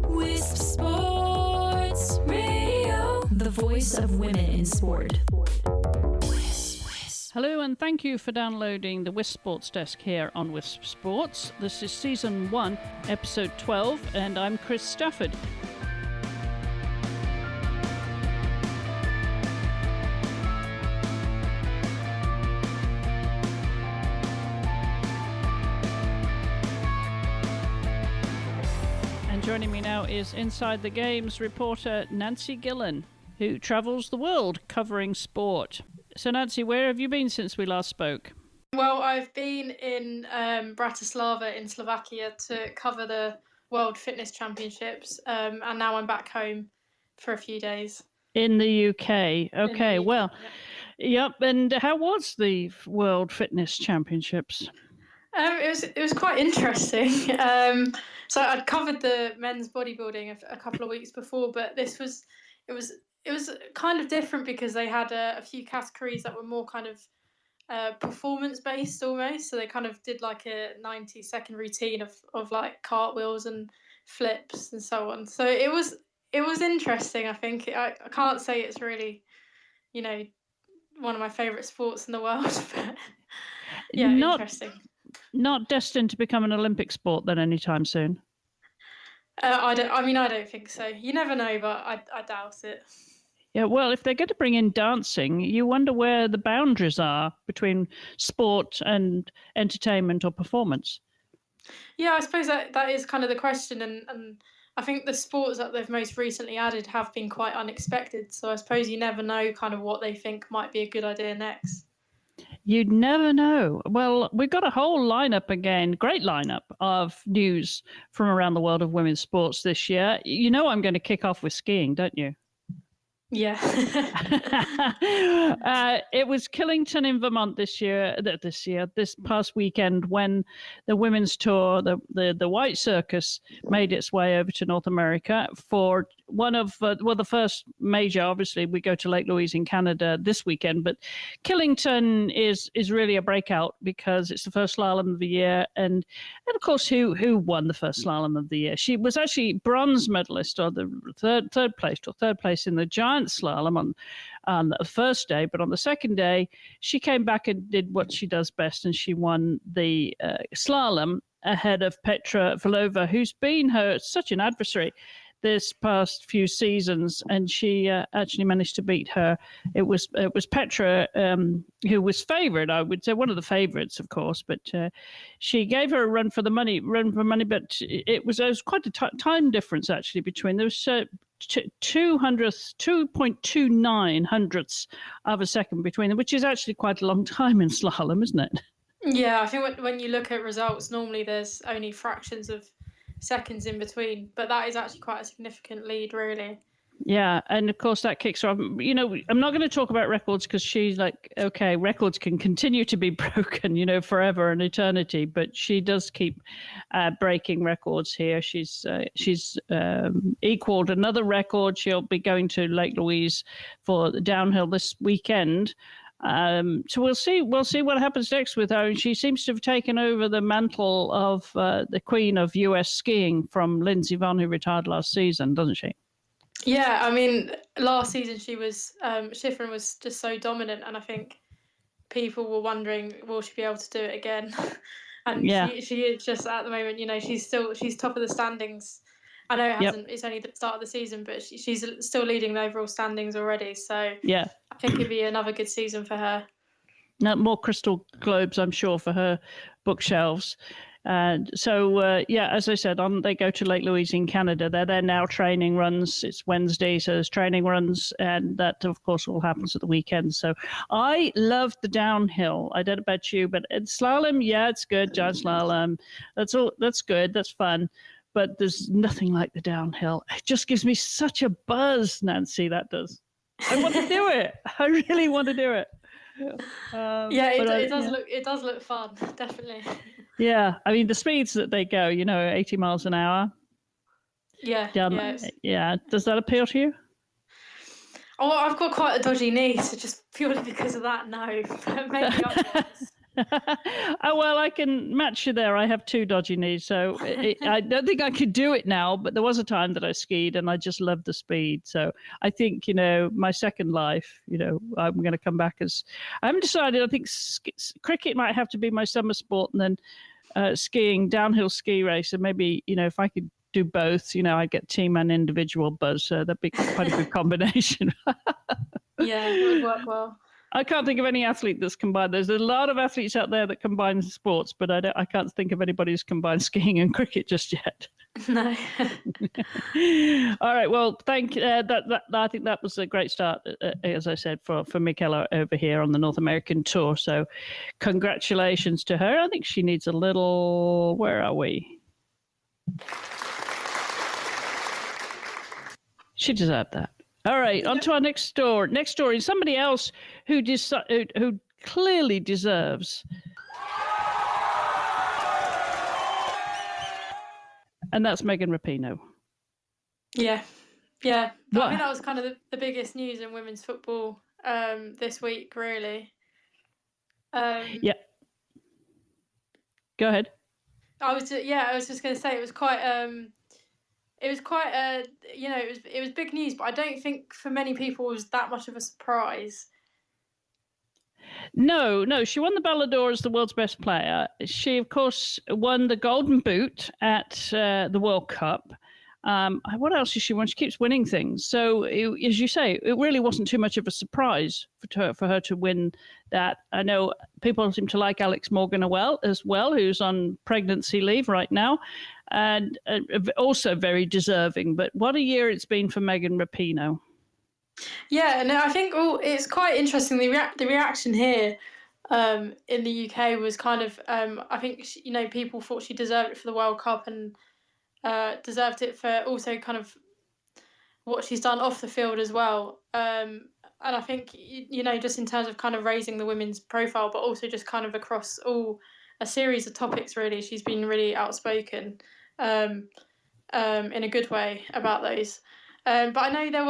WiSP Sports Radio, the voice of women in sport. Hello and thank you for downloading the WiSP Sports Desk here on WiSP Sports. This is Season 1, Episode 12, and I'm Chris Stafford. And joining me now is Inside the Games reporter Nancy Gillen, who travels the world covering sport. So Nancy, where have you been since we last spoke? Well, I've been in Bratislava in Slovakia to cover the World Fitness Championships, and now I'm back home for a few days. In the UK. Okay, the UK, well, yeah. Yep. And how was the World Fitness Championships? It was quite interesting. So I'd covered the men's bodybuilding a couple of weeks before, but it was kind of different because they had a few categories that were more kind of performance based almost. So they kind of did like a 90-second routine of like cartwheels and flips and so on. So it was interesting. I think I can't say it's really, one of my favourite sports in the world, but yeah, interesting. Not destined to become an Olympic sport then anytime soon? I don't think so. You never know, but I doubt it. Yeah, well, if they're going to bring in dancing, you wonder where the boundaries are between sport and entertainment or performance. Yeah, I suppose that is kind of the question, and I think the sports that they've most recently added have been quite unexpected. So I suppose you never know kind of what they think might be a good idea next. You'd never know. Well, we've got a whole lineup again, great lineup of news from around the world of women's sports this year. You know I'm going to kick off with skiing, don't you? Yeah. It was Killington in Vermont this past weekend when the women's tour, the White Circus, made its way over to North America for one of, the first major. Obviously, we go to Lake Louise in Canada this weekend, but Killington is really a breakout because it's the first slalom of the year. And of course, who won the first slalom of the year? She was actually bronze medalist, or the third place in the giant slalom on the first day, but on the second day she came back and did what she does best, and she won the slalom ahead of Petra Vlhova, who's been such an adversary this past few seasons, and she actually managed to beat her. It was Petra who was favoured, I would say, one of the favourites, of course, but she gave her a run for money, but it was quite a time difference actually between. There was 2.29 hundredths of a second between them, which is actually quite a long time in slalom, isn't it? Yeah, I think when you look at results, normally there's only fractions of seconds in between, but that is actually quite a significant lead, really. Yeah, and of course that kicks her off. I'm not going to talk about records because she's like, okay, records can continue to be broken, forever and eternity, but she does keep breaking records here. She's equaled another record. She'll be going to Lake Louise for the downhill this weekend. So we'll see what happens next with her. And she seems to have taken over the mantle of the queen of US skiing from Lindsey Vonn, who retired last season, doesn't she? Yeah, I mean, last season Shiffrin was just so dominant, and I think people were wondering, will she be able to do it again? And yeah. she is just at the moment, she's top of the standings. I know it's only the start of the season, but she's still leading the overall standings already. So yeah, I think it'd be another good season for her. Now, more crystal globes, I'm sure, for her bookshelves. So as I said, they go to Lake Louise in Canada. They're there now, training runs. It's Wednesday, so there's training runs, and that, of course, all happens at the weekend. So I love the downhill. I don't know about you, but slalom, yeah, it's good. Giant slalom, that's all. That's good. That's fun. But there's nothing like the downhill. It just gives me such a buzz, Nancy. That does. I want to do it. I really want to do it. It does look fun, definitely. Yeah, I mean the speeds that they go, 80 miles an hour. Yeah. Yeah. Does that appeal to you? Oh, I've got quite a dodgy knee, so just purely because of that, no. But maybe otherwise. Oh, well, I can match you there. I have 2 dodgy knees, so I don't think I could do it now, but there was a time that I skied and I just loved the speed. So I think, my second life, I'm going to come back as, I haven't decided. I think cricket might have to be my summer sport, and then skiing, downhill ski race. And maybe, if I could do both, I'd get team and individual buzz. So that'd be quite a good combination. Yeah, it would work well. I can't think of any athlete that's combined. There's a lot of athletes out there that combine sports, but I can't think of anybody who's combined skiing and cricket just yet. No. All right. Well, I think that was a great start, as I said, for Mikaela over here on the North American tour. So, congratulations to her. I think she needs a little. Where are we? She deserved that. All right, on to our next story. Next story, somebody else who clearly deserves, and that's Megan Rapinoe. Yeah. I think that was kind of the biggest news in women's football this week, really. Yeah. Go ahead. I was just going to say it was quite. It was quite it was big news, but I don't think for many people it was that much of a surprise. No, she won the Ballon d'Or as the world's best player. She, of course, won the Golden Boot at the World Cup. What else has she won? She keeps winning things. So, as you say, it really wasn't too much of a surprise for her to win that. I know people seem to like Alex Morgan as well, who's on pregnancy leave right now, and also very deserving. But what a year it's been for Megan Rapinoe. Yeah, no, I think it's quite interesting. The reaction here in the UK was kind of, I think, people thought she deserved it for the World Cup and deserved it for also kind of what she's done off the field as well. And I think, just in terms of kind of raising the women's profile, but also just kind of across a series of topics, really, she's been really outspoken in a good way about those. But I know there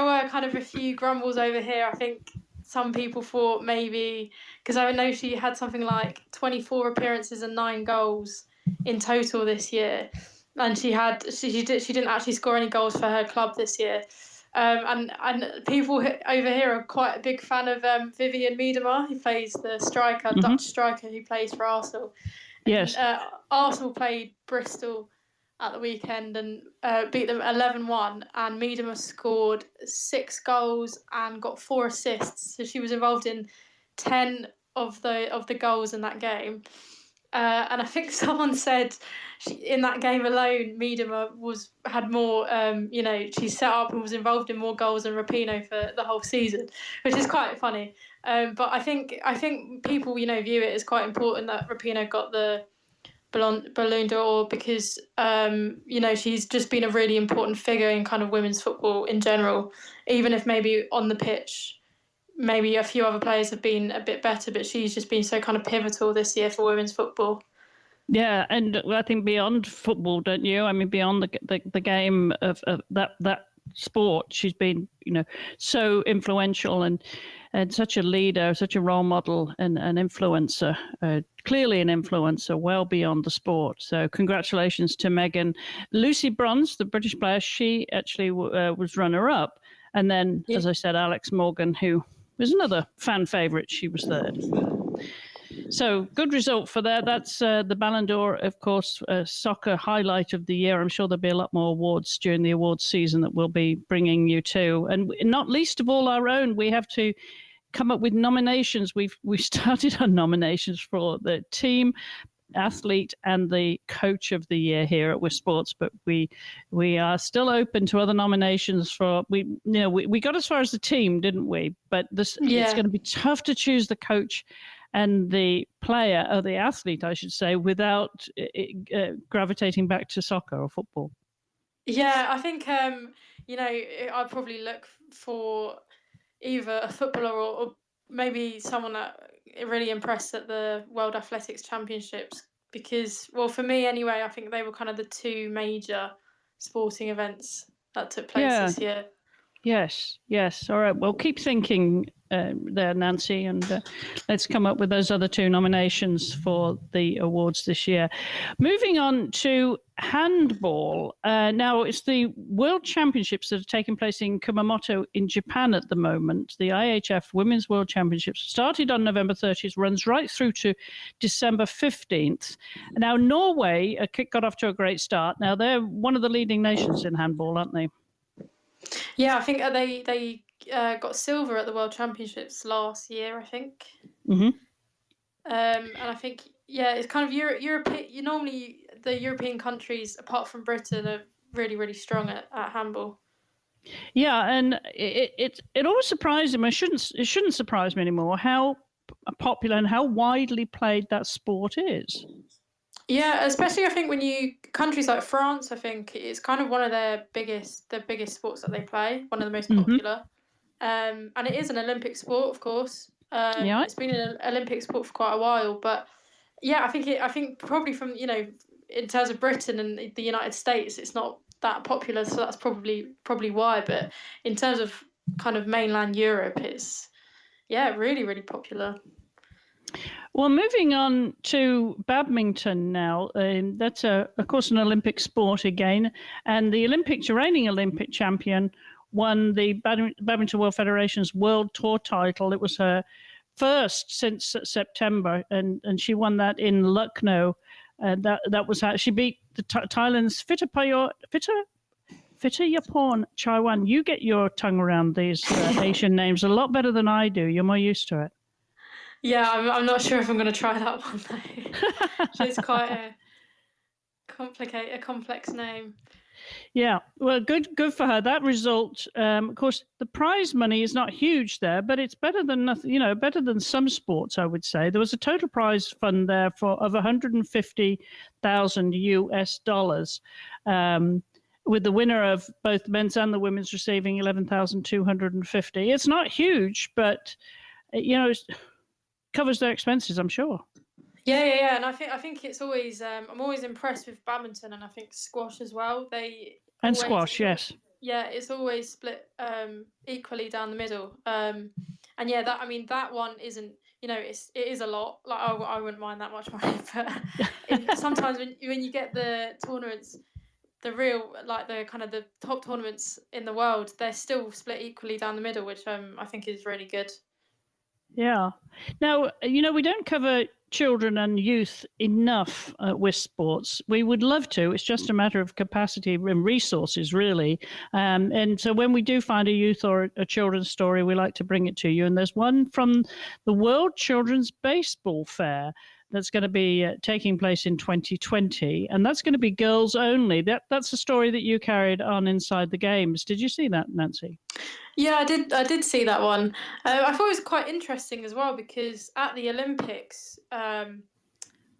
were kind of a few grumbles over here. I think some people thought maybe, because I know she had something like 24 appearances and 9 goals in total this year, and she didn't actually score any goals for her club this year. And people over here are quite a big fan of Vivian Miedema, who plays the striker, Dutch striker who plays for Arsenal. Yes. Arsenal played Bristol at the weekend and beat them 11-1, and Miedema scored 6 goals and got 4 assists. So she was involved in 10 of the goals in that game. And I think someone said in that game alone, Miedema had more. She set up and was involved in more goals than Rapinoe for the whole season, which is quite funny. But I think people view it as quite important that Rapinoe got the Ballon d'Or because she's just been a really important figure in kind of women's football in general, even if maybe on the pitch maybe a few other players have been a bit better, but she's just been so kind of pivotal this year for women's football. Yeah, and I think beyond football, don't you? I mean, beyond the game of that sport, she's been so influential and such a leader, such a role model and an influencer, clearly an influencer well beyond the sport. So congratulations to Megan. Lucy Bronze, the British player, she actually was runner-up. And then, as I said, Alex Morgan, who was another fan favourite, she was third. So good result for that. That's the Ballon d'Or, of course, soccer highlight of the year. I'm sure there'll be a lot more awards during the awards season that we'll be bringing you to. And not least of all our own, we have to come up with nominations. We started our nominations for the team, athlete and the coach of the year here at WiSP Sports, but we are still open to other nominations for we got as far as the team, didn't we? But it's going to be tough to choose the coach and the player, or the athlete, I should say, without gravitating back to soccer or football. Yeah, I think I'd probably look for either a footballer or maybe someone that really impressed at the World Athletics Championships, because, well, for me anyway, I think they were kind of the 2 major sporting events that took place this year. Yes. All right. Well, keep thinking there, Nancy, and let's come up with those other 2 nominations for the awards this year. Moving on to handball. Now, it's the World Championships that are taking place in Kumamoto in Japan at the moment. The IHF Women's World Championships started on November 30th, runs right through to December 15th. Now, Norway got off to a great start. Now, they're one of the leading nations in handball, aren't they? Yeah, I think they got silver at the World Championships last year, I think. Mm-hmm. And I think, it's kind of Europe. Normally, the European countries, apart from Britain, are really, really strong at handball. Yeah, and it always surprised me. It shouldn't surprise me anymore how popular and how widely played that sport is. Yeah, especially I think when countries like France, I think it's kind of one of the biggest sports that they play, one of the most popular. And it is an Olympic sport, of course. It's been an Olympic sport for quite a while, but I think probably from in terms of Britain and the United States, it's not that popular, so that's probably why. But in terms of kind of mainland Europe, it's really, really popular. Well, moving on to badminton now. That's of course an Olympic sport again, and the reigning Olympic champion won the Badminton World Federation's World Tour title. It was her first since September, and she won that in Lucknow. That was how she beat Thailand's Phittayaporn Chaiwan. You get your tongue around these Asian names a lot better than I do. You're more used to it. Yeah, I'm not sure if I'm going to try that one though. It's quite a complex name. Yeah, well, good for her. That result, of course, the prize money is not huge there, but it's better than nothing. Better than some sports, I would say. There was a total prize fund there of $150,000, with the winner of both men's and the women's receiving $11,250. It's not huge, but it covers their expenses, I'm sure. Yeah, and I think it's always I'm always impressed with badminton, and I think squash as well. Squash, yes. Yeah, it's always split equally down the middle. And that one isn't. It is a lot. Like I wouldn't mind that much money, but sometimes when you get the tournaments, the real the kind of the top tournaments in the world, they're still split equally down the middle, which I think is really good. Yeah. Now, we don't cover children and youth enough with sports. We would love to. It's just a matter of capacity and resources, really. And so when we do find a youth or a children's story, we like to bring it to you. And there's one from the World Children's Baseball Fair that's going to be taking place in 2020. And that's going to be girls only. That's a story that you carried on Inside the Games. Did you see that, Nancy? Yeah, I did see that one. I thought it was quite interesting as well because at the Olympics, I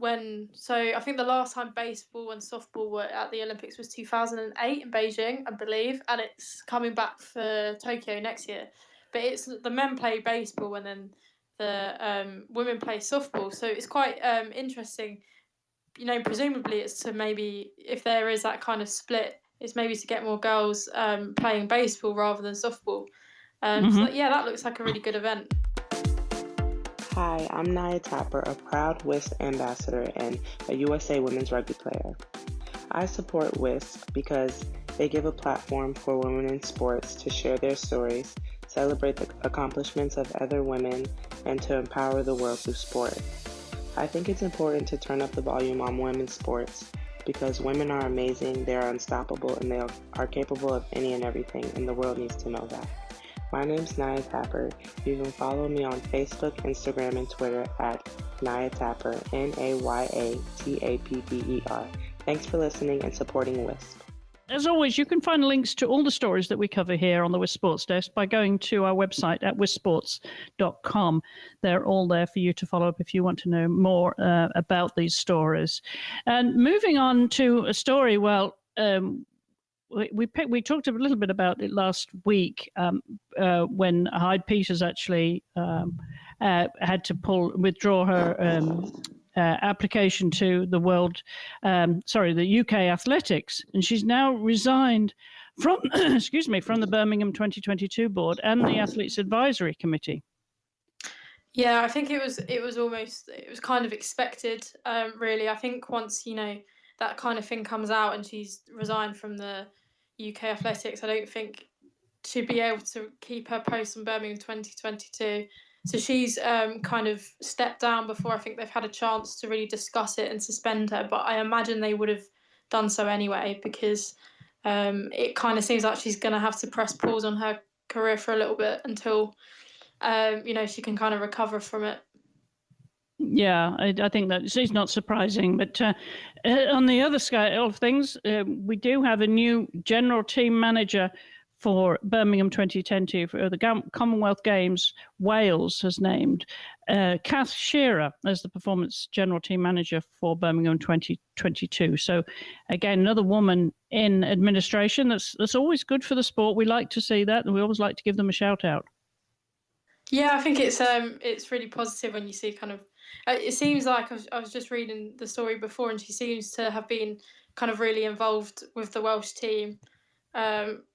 think the last time baseball and softball were at the Olympics was 2008 in Beijing, I believe, and it's coming back for Tokyo next year. But it's the men play baseball and then the women play softball. So it's quite interesting. Presumably it's to maybe, if there is that kind of split, it's maybe to get more girls playing baseball rather than softball. So that looks like a really good event. Hi, I'm Nia Tapper, a proud WiSP ambassador and a USA women's rugby player. I support WiSP because they give a platform for women in sports to share their stories, celebrate the accomplishments of other women, and to empower the world through sport. I think it's important to turn up the volume on women's sports because women are amazing, they are unstoppable, and they are capable of any and everything, and the world needs to know that. My name's Nia Tapper. You can follow me on Facebook, Instagram, and Twitter at Nia Tapper, NAYATAPPER. Thanks for listening and supporting WiSP. As always, you can find links to all the stories that we cover here on the WiSP Sports Desk by going to our website at wisports.com. They're all there for you to follow up if you want to know more about these stories. And moving on to a story, we talked a little bit about it last week when Hyde Peters actually had to withdraw her application to the the UK Athletics, and she's now resigned from from the Birmingham 2022 board and the Athletes Advisory Committee. Yeah, I think it was kind of expected, really. I think once, that kind of thing comes out and she's resigned from the UK athletics, I don't think she'd be able to keep her post in Birmingham 2022. So she's kind of stepped down before I think they've had a chance to really discuss it and suspend her. But I imagine they would have done so anyway, because it kind of seems like she's going to have to press pause on her career for a little bit until she can kind of recover from it. Yeah, I think that it's not surprising. But on the other scale of things, we do have a new general team manager for Birmingham 2020 for the Commonwealth Games. Wales has named Kath Shearer as the performance general team manager for Birmingham 2022. So again, another woman in administration. That's always good for the sport. We like to see that, and we always like to give them a shout out. Yeah, I think it's really positive when you see kind of. It seems like I was just reading the story before, and she seems to have been kind of really involved with the Welsh team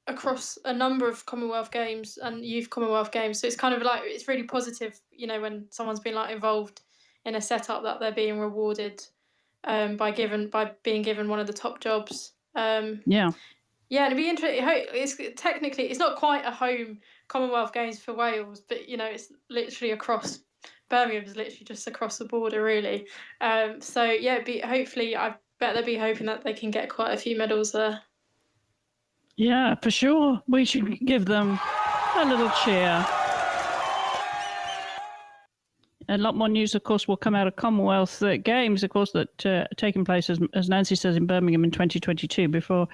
across a number of Commonwealth Games and Youth Commonwealth Games. So it's kind of like it's really positive, when someone's been like involved in a setup that they're being rewarded by being given one of the top jobs. Yeah. Yeah, it'd be interesting. It's not quite a home Commonwealth Games for Wales, but it's literally across. Birmingham is literally just across the border, really. So yeah, hopefully, I bet they'll be hoping that they can get quite a few medals there. Yeah, for sure. We should give them a little cheer. A lot more news, of course, will come out of Commonwealth Games, of course, that are taking place, as Nancy says, in Birmingham in 2022. Before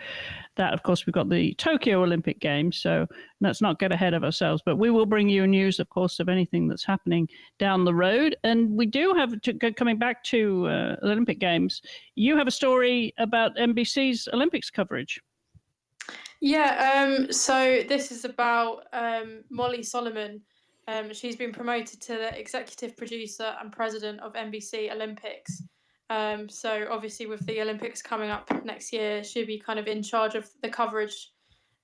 that, of course, we've got the Tokyo Olympic Games, so let's not get ahead of ourselves. But we will bring you news, of course, of anything that's happening down the road. And we do have, coming back to the Olympic Games, you have a story about NBC's Olympics coverage. Yeah, so this is about Molly Solomon. She's been promoted to the executive producer and president of NBC Olympics. So obviously with the Olympics coming up next year, she'll be kind of in charge of the coverage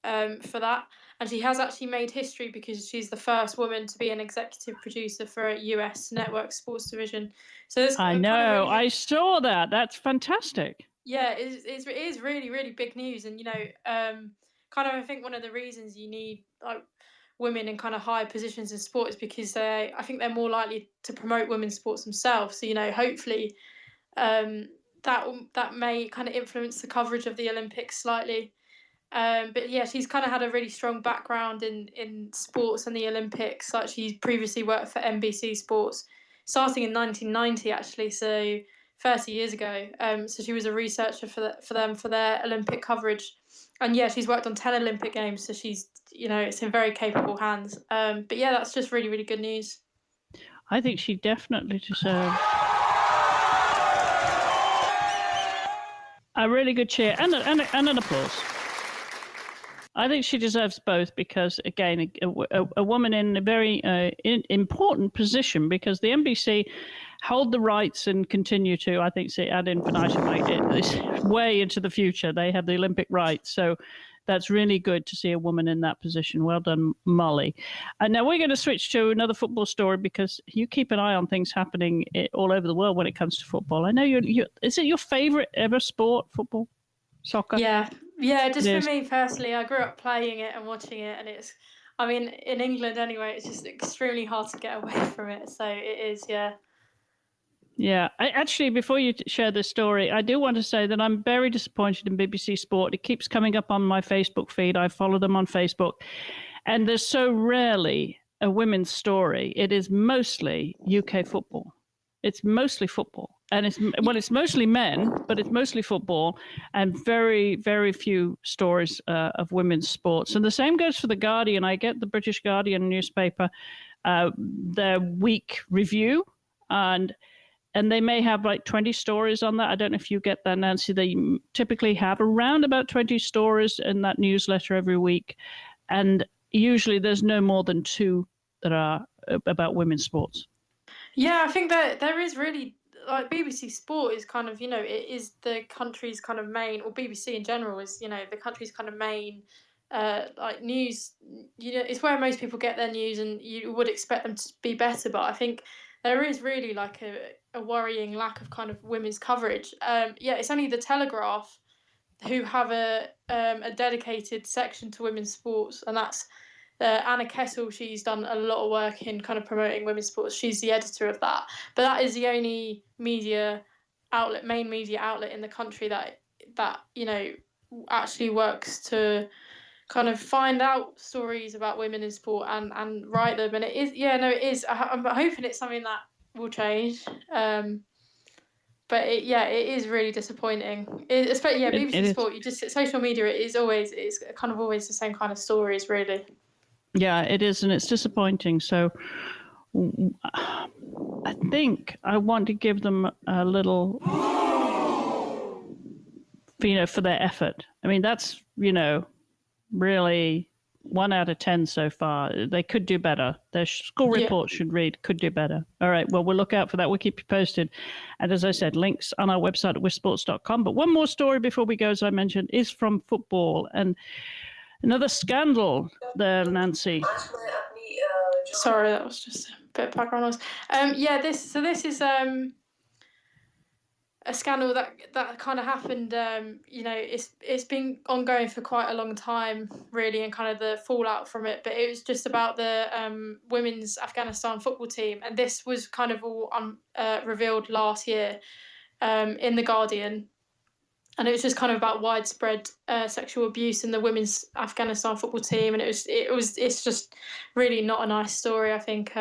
for that. And she has actually made history because she's the first woman to be an executive producer for a US network sports division. So I know, I saw that. That's fantastic. Yeah, it is really, really big news. And, kind of I think one of the reasons you need like women in kind of high positions in sport is because I think they're more likely to promote women's sports themselves. So, hopefully that may kind of influence the coverage of the Olympics slightly. But yeah, she's kind of had a really strong background in sports and the Olympics. Like she's previously worked for NBC Sports, starting in 1990 actually, so 30 years ago. So she was a researcher for them for their Olympic coverage. And yeah, she's worked on 10 Olympic Games, so she's, it's in very capable hands. But yeah, that's just really, really good news. I think she definitely deserves a really good cheer and an applause. I think she deserves both because, again, a woman in a very important position because the NBC hold the rights and continue to, I think, say ad infinitum, like way into the future. They have the Olympic rights. So that's really good to see a woman in that position. Well done, Molly. And now we're going to switch to another football story because you keep an eye on things happening all over the world when it comes to football. I know is it your favorite ever sport, football, soccer? Yeah, just for me personally, I grew up playing it and watching it, and in England anyway, it's just extremely hard to get away from it. So it is, yeah. Yeah, actually, before you share this story, I do want to say that I'm very disappointed in BBC Sport. It keeps coming up on my Facebook feed. I follow them on Facebook, and there's so rarely a women's story. It is mostly UK football. It's mostly football. And it's mostly men, but it's mostly football and very, very few stories of women's sports. And the same goes for The Guardian. I get the British Guardian newspaper, their week review, and they may have like 20 stories on that. I don't know if you get that, Nancy. They typically have around about 20 stories in that newsletter every week. And usually there's no more than 2 that are about women's sports. Yeah, I think that there is really... Like BBC Sport is kind of, it is the country's kind of main, or BBC in general is, the country's kind of main like news, it's where most people get their news, and you would expect them to be better. But I think there is really like a worrying lack of kind of women's coverage. It's only the Telegraph who have a dedicated section to women's sports, and that's Anna Kessel. She's done a lot of work in kind of promoting women's sports. She's the editor of that, but that is the only main media outlet in the country that actually works to kind of find out stories about women in sport and write them. And it is. I'm hoping it's something that will change. But it is really disappointing. Especially BBC Sport. You just social media. It's kind of always the same kind of stories, really. Yeah, it is, and it's disappointing. So I think I want to give them a little, for their effort. I mean, that's, really 1 out of 10 so far. They could do better. Their school report should read, could do better. All right, well, we'll look out for that. We'll keep you posted. And as I said, links on our website at wisports.com. But one more story before we go, as I mentioned, is from football. And another scandal there, Nancy. Sorry, that was just a bit of background noise. This is a scandal that kind of happened. It's been ongoing for quite a long time, really, and kind of the fallout from it. But it was just about the women's Afghanistan football team, and this was kind of all revealed last year in The Guardian. And it was just kind of about widespread sexual abuse in the women's Afghanistan football team, and it's just really not a nice story. I think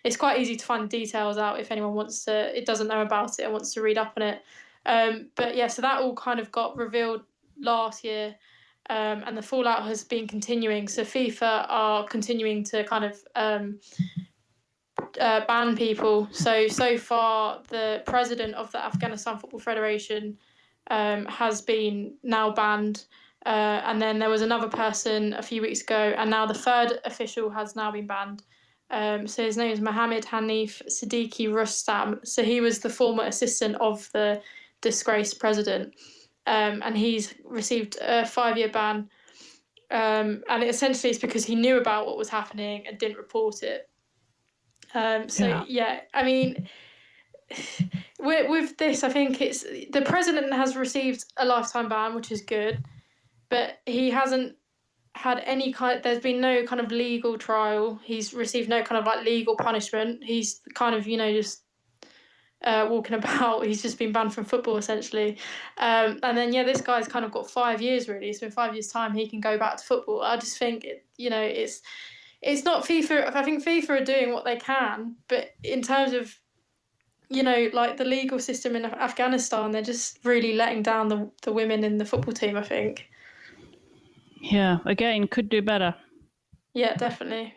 it's quite easy to find the details out if anyone doesn't know about it and wants to read up on it. So that all kind of got revealed last year, and the fallout has been continuing. So FIFA are continuing to kind of ban people. So far, the president of the Afghanistan Football Federation has been now banned, and then there was another person a few weeks ago, and now the third official has now been banned. So his name is Mohammed Hanif Siddiqui Rustam. So he was the former assistant of the disgraced president, and he's received a 5-year ban, and essentially it's because he knew about what was happening and didn't report it. I mean, with this, I think it's the president has received a lifetime ban, which is good, but he hasn't had any kind. There's been no kind of legal trial. He's received no kind of like legal punishment. He's kind of just walking about. He's just been banned from football essentially, and then this guy's kind of got 5 years really. So in 5 years' time, he can go back to football. I just think it's not FIFA. I think FIFA are doing what they can, but in terms of like the legal system in Afghanistan, they're just really letting down the women in the football team, I think. Yeah, again, could do better. Yeah, definitely.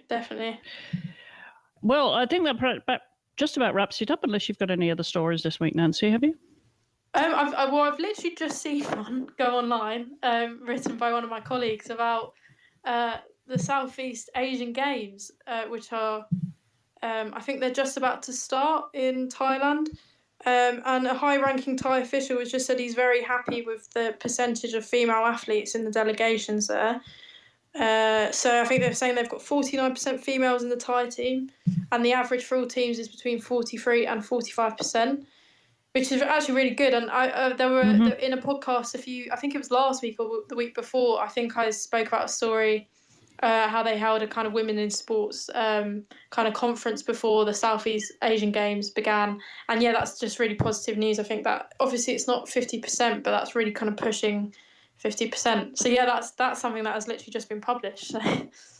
Well, I think that just about wraps it up, unless you've got any other stories this week, Nancy, have you? I've literally just seen one go online, written by one of my colleagues about the Southeast Asian Games, which are... I think they're just about to start in Thailand, and a high-ranking Thai official has just said he's very happy with the percentage of female athletes in the delegations there. So I think they're saying they've got 49% females in the Thai team, and the average for all teams is between 43 and 45%, which is actually really good. And there were in a podcast I think it was last week or the week before, I think I spoke about a story. How they held a kind of women in sports kind of conference before the Southeast Asian Games began. And that's just really positive news. I think that obviously it's not 50%, but that's really kind of pushing 50%. So that's something that has literally just been published.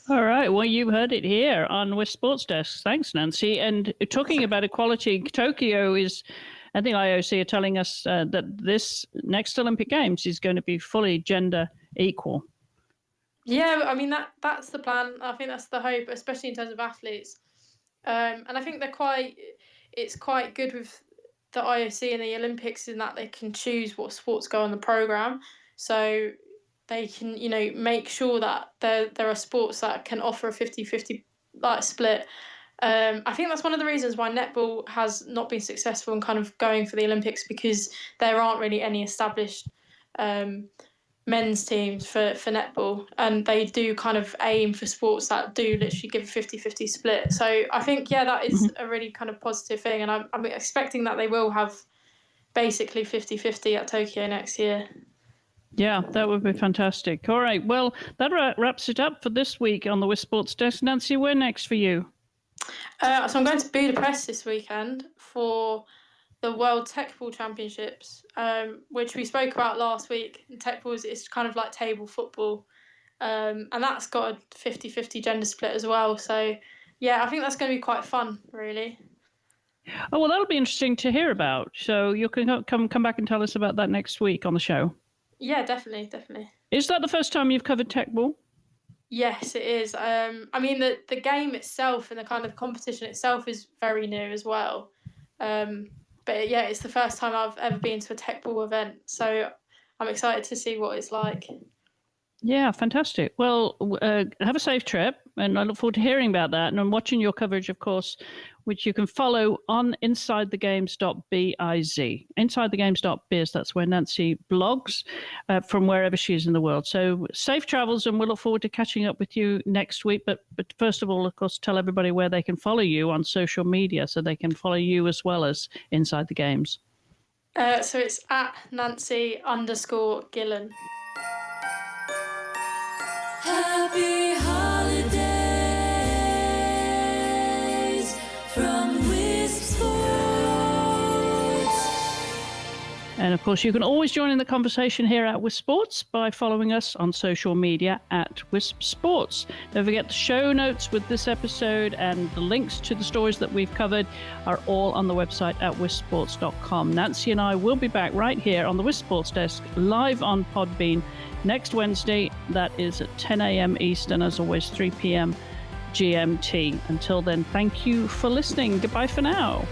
All right. Well, you heard it here on WiSP Sports Desk. Thanks, Nancy. And talking about equality, Tokyo is... I think IOC are telling us that this next Olympic Games is going to be fully gender equal. Yeah, I mean that's the plan. I think that's the hope, especially in terms of athletes. And I think it's quite good with the IOC and the Olympics in that they can choose what sports go on the programme. So they can, make sure that there are sports that can offer a 50-50 split. I think that's one of the reasons why netball has not been successful in kind of going for the Olympics, because there aren't really any established men's teams for netball, and they do kind of aim for sports that do literally give a 50-50 split. So I think, that is a really kind of positive thing, and I'm expecting that they will have basically 50-50 at Tokyo next year. Yeah, that would be fantastic. All right, well, that wraps it up for this week on the WiSP Sports Desk. Nancy, where next for you? So I'm going to Budapest this weekend for the World Tech Ball Championships, which we spoke about last week. Tech ball is kind of like table football, and that's got a 50-50 gender split as well. So, I think that's going to be quite fun, really. Oh, well, that'll be interesting to hear about. So you can come back and tell us about that next week on the show. Yeah, definitely. Is that the first time you've covered tech ball? Yes, it is. I mean, the game itself and the kind of competition itself is very new as well. But it's the first time I've ever been to a tech ball event, so I'm excited to see what it's like. Yeah, fantastic. Well, have a safe trip, and I look forward to hearing about that. And I'm watching your coverage, of course, which you can follow on InsideTheGames.biz. InsideTheGames.biz, that's where Nancy blogs from wherever she is in the world. So safe travels, and we'll look forward to catching up with you next week. But first of all, of course, tell everybody where they can follow you on social media so they can follow you as well as Inside the Games. So it's at Nancy_Gillen. Happy holidays from WiSP Sports. And of course, you can always join in the conversation here at WiSP Sports by following us on social media at WiSP Sports. Don't forget the show notes with this episode and the links to the stories that we've covered are all on the website at wispsports.com. Nancy and I will be back right here on the WiSP Sports Desk live on Podbean next Wednesday. That is at 10 a.m. Eastern, as always, 3 p.m. GMT. Until then, thank you for listening. Goodbye for now.